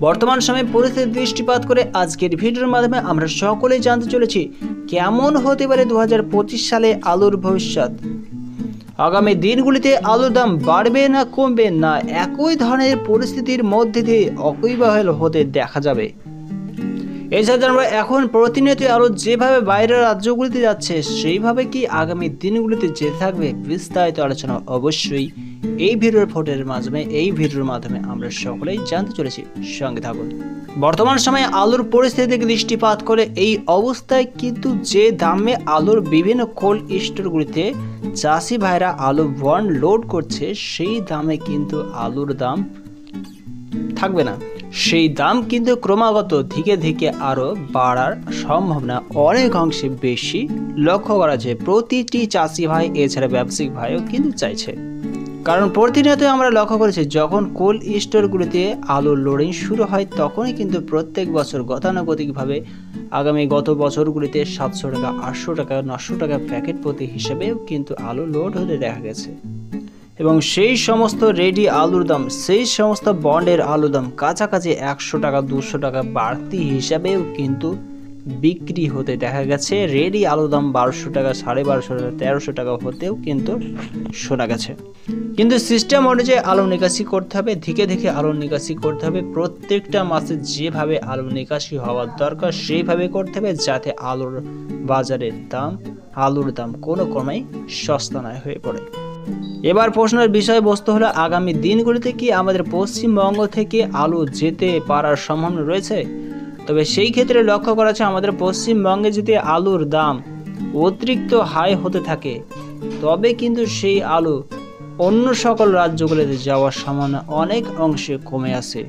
বর্তমান সময়ে পরিস্থিতি দৃষ্টিপাত করে আজকের ভিডিওর মাধ্যমে আমরা সকলেই জানতে চলেছি কেমন হতে পারে 2025 সালে আলুর ভবিষ্যৎ। আগামী দিনগুলিতে আলুর দাম বাড়বে না কমবে, না একই ধরনের পরিস্থিতির মধ্যে দিয়ে অকৈবাহল হতে দেখা যাবে। এছাড়া আমরা এখন প্রতিনিয়ত আলু যেভাবে বাইরের রাজ্যগুলিতে যাচ্ছে সেইভাবে কি আগামী দিনগুলিতে যেতে থাকবে, বিস্তারিত আলোচনা অবশ্যই এই ভিডিওর মাধ্যমে আমরা সকলেই জানতে চলেছি। সঙ্গে থাকুন। বর্তমান সময়ে আলুর পরিস্থিতিকে দৃষ্টিপাত করে এই অবস্থায় কিন্তু যে দামে আলুর বিভিন্ন কোল্ড স্টোরগুলিতে চাষি ভাইরা আলু বন্ড লোড করছে, সেই দামে কিন্তু আলুর দাম থাকবে না। সেই দাম কিন্তু ক্রমাগত ধীরে ধীরে আরও বাড়ার সম্ভাবনা অনেক অংশে বেশি লক্ষ্য করা যায়। প্রতিটি চাষি ভাই এছাড়া ব্যবসায়িক ভাইও কিন্তু চাইছে, কারণ প্রতিনিয়ত আমরা লক্ষ্য করেছি যখন কোল্ড স্টোরগুলিতে আলুর লোডিং শুরু হয় তখনই কিন্তু প্রত্যেক বছর গতানুগতিকভাবে গত বছরগুলিতে 700 টাকা, 800 টাকা, 900 টাকা প্যাকেট প্রতি হিসেবেও কিন্তু আলু লোড হতে দেখা গেছে। এবং সেই সমস্ত রেডি আলুর দাম, সেই সমস্ত বন্ডের আলুর দাম কাছাকাছি 100 টাকা, 200 টাকা বাড়তি হিসাবেও কিন্তু বিক্রি হতে দেখা গেছে। রেডি আলুর দাম 1200 টাকা, 1250 টাকা, 1300 টাকা হতেও কিন্তু শোনা গেছে। কিন্তু সিস্টেম অনুযায়ী আলু নিকাশি করতে হবে, ধীরে ধীরে আলু নিকাশি করতে হবে। প্রত্যেকটা মাসে যেভাবে আলু নিকাশি হওয়ার দরকার সেইভাবে করতে হবে, যাতে আলুর বাজারের দাম, আলুর দাম কোনো ক্রমেই সস্তা নয় হয়ে পড়ে। এবার প্রশ্নের বিষয়বস্তু হলো আগামী দিনগুলিতে কি আমাদের পশ্চিমবঙ্গ থেকে আলু যেতে পারার সম্ভাবনা রয়েছে? তবে সেই ক্ষেত্রে লক্ষ্য করা আছে আমাদের পশ্চিমবঙ্গে যদি আলুর দাম অতিরিক্ত হাই হতে থাকে তবে কিন্তু সেই আলু অন্য সকল রাজ্যগুলিতে যাওয়ার সম্ভাবনা অনেক অংশে কমে আসে।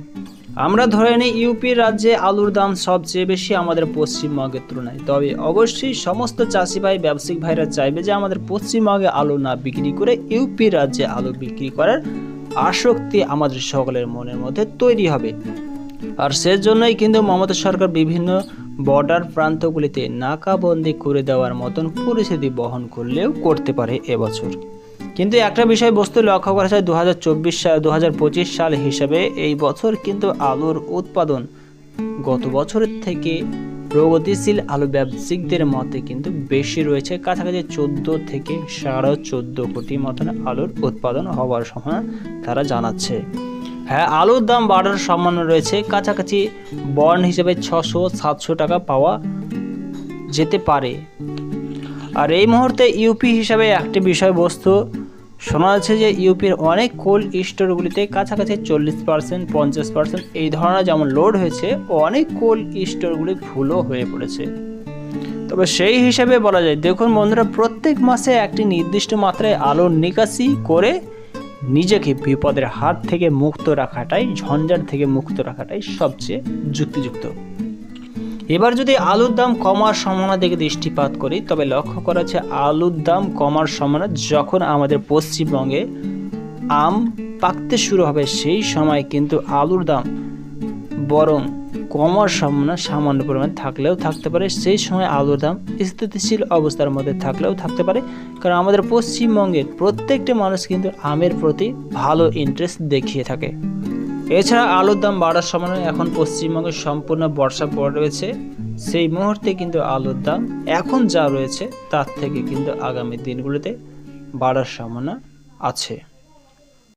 আমরা ধরে নিই ইউপি রাজ্যে আলুর দাম সবচেয়ে বেশি আমাদের পশ্চিমবঙ্গের তুলনায়। তবে অবশ্যই সমস্ত চাষি ভাই, ব্যবসায়িক ভাইরা চাইবে যে আমাদের পশ্চিমবঙ্গে আলু না বিক্রি করে ইউপি রাজ্যে আলু বিক্রি করার আসক্তি আমাদের সকলের মনের মধ্যে তৈরি হবে। আর সেজন্যই কিন্তু মমতা সরকার বিভিন্ন বর্ডার প্রান্তগুলিতে নাকাবন্দি করে দেওয়ার মতন পরিস্থিতি বহন করলেও করতে পারে এবছর। কিন্তু একটা বিষয় বস্তু লক্ষ্য করা যায় 2025 সাল হিসাবে এই বছর কিন্তু আলুর উৎপাদন গত বছরের থেকে প্রগতিশীল আলু ব্যবসায়িকদের মতে কিন্তু বেশি রয়েছে। কাছাকাছি 14 থেকে 14.5 কোটি মতন আলুর উৎপাদন হওয়ার সম্ভাবনা তারা জানাচ্ছে। হ্যাঁ, আলুর দাম বাড়ার সম্ভাবনা রয়েছে, কাছাকাছি বন্ড হিসেবে 600-700 টাকা পাওয়া যেতে পারে। আর এই মুহূর্তে ইউপি হিসাবে একটি বিষয়বস্তু শোনা যাচ্ছে যে ইউপির অনেক কোল্ড স্টোরগুলিতে কাছাকাছি 40%, 50% এই ধরনের যেমন লোড হয়েছে, অনেক কোল্ড স্টোরগুলি ফুলও হয়ে পড়েছে। তবে সেই হিসাবে বলা যায়, দেখুন বন্ধুরা, প্রত্যেক মাসে একটি নির্দিষ্ট মাত্রায় আলুর নিকাশি করে নিজেকে বিপদের হাত থেকে মুক্ত রাখাটাই, ঝঞ্ঝাট থেকে মুক্ত রাখাটাই সবচেয়ে যুক্তিযুক্ত। এবার যদি আলুর দাম কমার সম্ভাবনা দিকে দৃষ্টিপাত করি তবে লক্ষ্য করা যাচ্ছে আলুর দাম কমার সম্ভাবনা যখন আমাদের পশ্চিমবঙ্গে আম পাকতে শুরু হবে সেই সময় কিন্তু আলুর দাম বরং কমার সম্ভাবনা সামান্য পরিমাণ থাকলেও থাকতে পারে। সেই সময় আলুর দাম স্থিতিশীল অবস্থার মধ্যে থাকলেও থাকতে পারে, কারণ আমাদের পশ্চিমবঙ্গের প্রত্যেকটা মানুষ কিন্তু আমের প্রতি ভালো ইন্টারেস্ট দেখিয়ে থাকে। এছাড়া আলুর দাম বাড়ার সম্ভাবনা এখন পশ্চিমবঙ্গে সম্পূর্ণ বর্ষা পড়ে রয়েছে, সেই মুহূর্তে কিন্তু আলুর দাম এখন যা রয়েছে তার থেকে কিন্তু আগামী দিনগুলিতে বাড়ার সম্ভাবনা আছে।